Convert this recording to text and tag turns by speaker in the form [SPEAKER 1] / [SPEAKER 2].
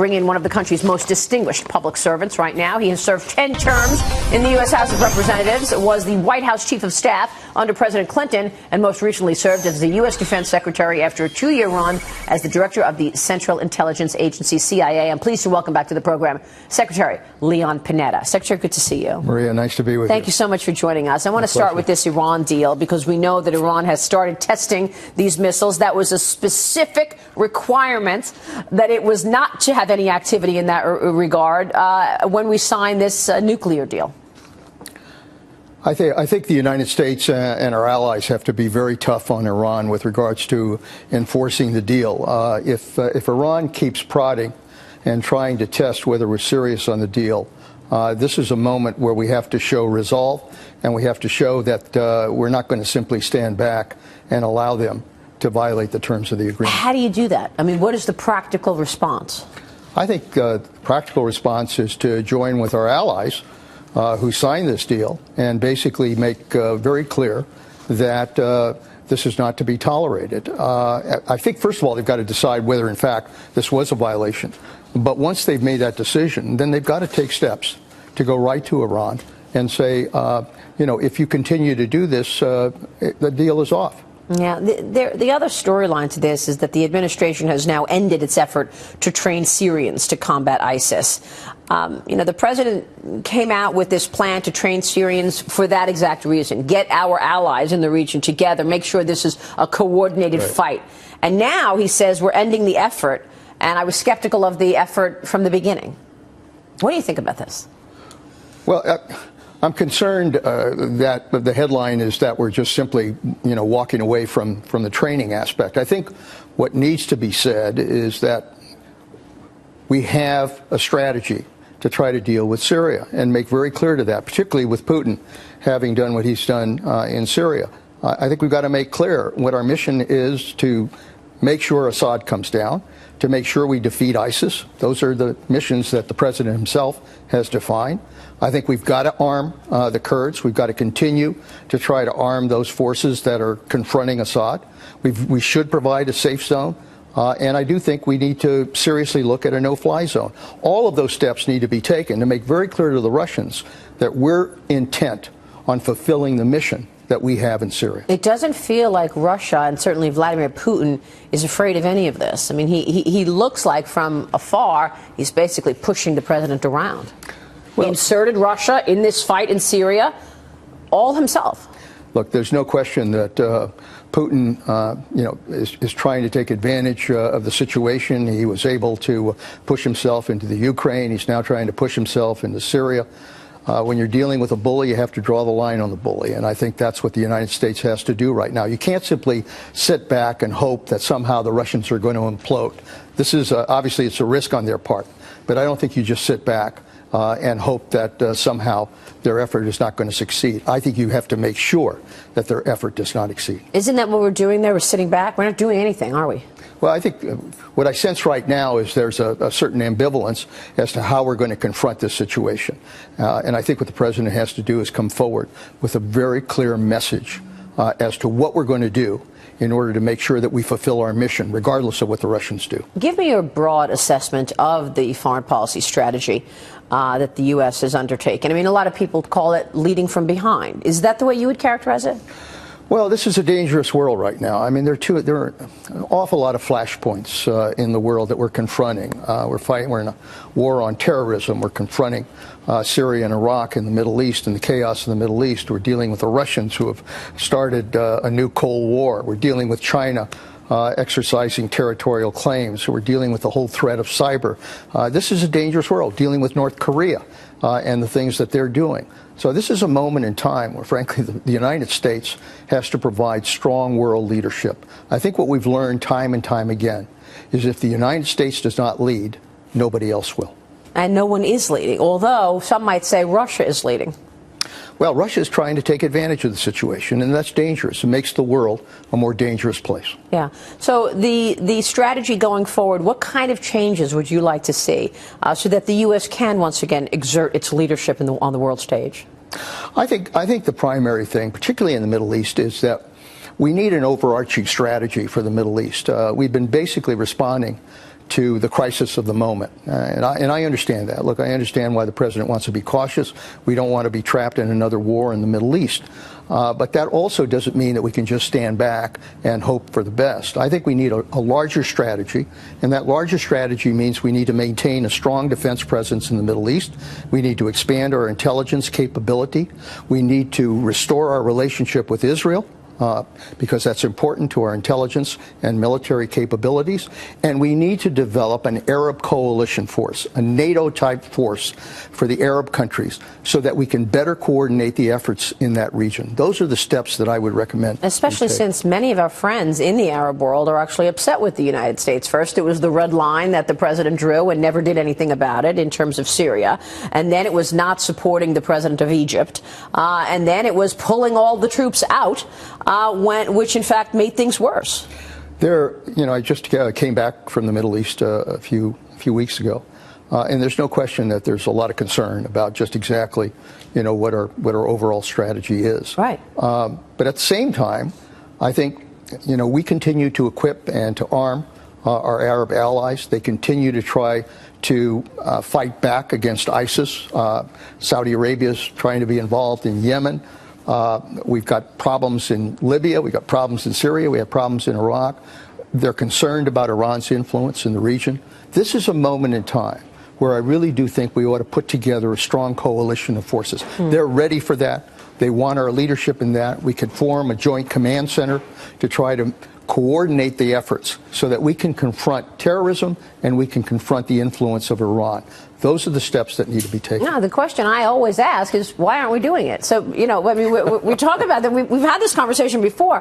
[SPEAKER 1] bring in one of the country's most distinguished public servants right now. He has served 10 terms in the U.S. House of Representatives, was the White House Chief of Staff under President Clinton, and most recently served as the U.S. Defense Secretary after a 2-year run as the Director of the Central Intelligence Agency, CIA. I'm pleased to welcome back to the program Secretary Leon Panetta. Secretary, good to see you.
[SPEAKER 2] Maria, nice to be with you.
[SPEAKER 1] Thank you so much for joining us. I want to start with this Iran deal because we know that Iran has started testing these missiles. That was a specific requirement that it was not to have any activity in that regard when we signed this nuclear deal.
[SPEAKER 2] I think the United States and our allies have to be very tough on Iran with regards to enforcing the deal. If Iran keeps prodding and trying to test whether we're serious on the deal, this is a moment where we have to show resolve, and we have to show that we're not going to simply stand back and allow them to violate the terms of the agreement.
[SPEAKER 1] How do you do that? I mean, what is the practical response?
[SPEAKER 2] I think the practical response is to join with our allies who signed this deal and basically make very clear that this is not to be tolerated. I think, first of all, they've got to decide whether, in fact, this was a violation. But once they've made that decision, then they've got to take steps to go right to Iran and say, if you continue to do this, the deal is off.
[SPEAKER 1] Yeah, the other storyline to this is that the administration has now ended its effort to train Syrians to combat ISIS. The president came out with this plan to train Syrians for that exact reason. Get our allies in the region together, make sure this is a coordinated fight. And now he says we're ending the effort, and I was skeptical of the effort from the beginning. What do you think about this?
[SPEAKER 2] Well, I'm concerned that the headline is that we're just simply, walking away from the training aspect. I think what needs to be said is that we have a strategy to try to deal with Syria and make very clear to that, particularly with Putin having done what he's done in Syria. I think we've got to make clear what our mission is: to make sure Assad comes down, to make sure we defeat ISIS. Those are the missions that the president himself has defined. I think we've got to arm the Kurds. We've got to continue to try to arm those forces that are confronting Assad. We should provide a safe zone. And I do think we need to seriously look at a no-fly zone. All of those steps need to be taken to make very clear to the Russians that we're intent on fulfilling the mission that we have in Syria.
[SPEAKER 1] It doesn't feel like Russia, and certainly Vladimir Putin, is afraid of any of this. I mean, he looks like from afar he's basically pushing the president around. He inserted Russia in this fight in Syria all himself.
[SPEAKER 2] Look, there's no question that Putin, is trying to take advantage of the situation. He was able to push himself into the Ukraine. He's now trying to push himself into Syria. When you're dealing with a bully, you have to draw the line on the bully, and I think that's what the United States has to do right now. You can't simply sit back and hope that somehow the Russians are going to implode. This is obviously it's a risk on their part, but I don't think you just sit back and hope that somehow their effort is not going to succeed. I think you have to make sure that their effort does not exceed.
[SPEAKER 1] Isn't that what we're doing there? We're sitting back. We're not doing anything, are we?
[SPEAKER 2] Well, I think what I sense right now is there's a certain ambivalence as to how we're going to confront this situation. And I think what the president has to do is come forward with a very clear message as to what we're going to do in order to make sure that we fulfill our mission, regardless of what the Russians do.
[SPEAKER 1] Give me your broad assessment of the foreign policy strategy that the U.S. has undertaken. I mean, a lot of people call it leading from behind. Is that the way you would characterize it?
[SPEAKER 2] Well, this is a dangerous world right now. I mean, there are an awful lot of flashpoints in the world that we're confronting. We're in a war on terrorism. We're confronting Syria and Iraq and the Middle East and the chaos in the Middle East. We're dealing with the Russians who have started a new Cold War. We're dealing with China exercising territorial claims. We're dealing with the whole threat of cyber. This is a dangerous world, dealing with North Korea and the things that they're doing. So this is a moment in time where, frankly, the United States has to provide strong world leadership. I think what we've learned time and time again is if the United States does not lead, nobody else will.
[SPEAKER 1] And no one is leading, although some might say Russia is leading.
[SPEAKER 2] Well, Russia is trying to take advantage of the situation, and that's dangerous. It makes the world a more dangerous place.
[SPEAKER 1] Yeah. So the strategy going forward, what kind of changes would you like to see so that the U.S. can once again exert its leadership on the world stage?
[SPEAKER 2] I think the primary thing, particularly in the Middle East, is that we need an overarching strategy for the Middle East. We've been basically responding to the crisis of the moment. And I understand that. Look, I understand why the president wants to be cautious. We don't want to be trapped in another war in the Middle East. But that also doesn't mean that we can just stand back and hope for the best. I think we need a larger strategy, and that larger strategy means we need to maintain a strong defense presence in the Middle East. We need to expand our intelligence capability. We need to restore our relationship with Israel, because that's important to our intelligence and military capabilities. And we need to develop an Arab coalition force, a NATO-type force for the Arab countries, so that we can better coordinate the efforts in that region. Those are the steps that I would recommend.
[SPEAKER 1] Especially since many of our friends in the Arab world are actually upset with the United States. First, it was the red line that the president drew and never did anything about it in terms of Syria. And then it was not supporting the president of Egypt. And then it was pulling all the troops out, which in fact made things worse.
[SPEAKER 2] I just came back from the Middle East a few weeks ago, and there's no question that there's a lot of concern about just exactly, what our overall strategy is.
[SPEAKER 1] Right.
[SPEAKER 2] But at the same time, I think, we continue to equip and to arm our Arab allies. They continue to try to fight back against ISIS. Saudi Arabia is trying to be involved in Yemen. We've got problems in Libya. We've got problems in Syria. We have problems in Iraq. They're concerned about Iran's influence in the region. This is a moment in time where I really do think we ought to put together a strong coalition of forces. They're ready for that. They want our leadership in that. We could form a joint command center to try to coordinate the efforts so that we can confront terrorism and we can confront the influence of Iran. Those are the steps that need to be taken.
[SPEAKER 1] No, the question I always ask is, why aren't we doing it? So, we talk about that. We've had this conversation before.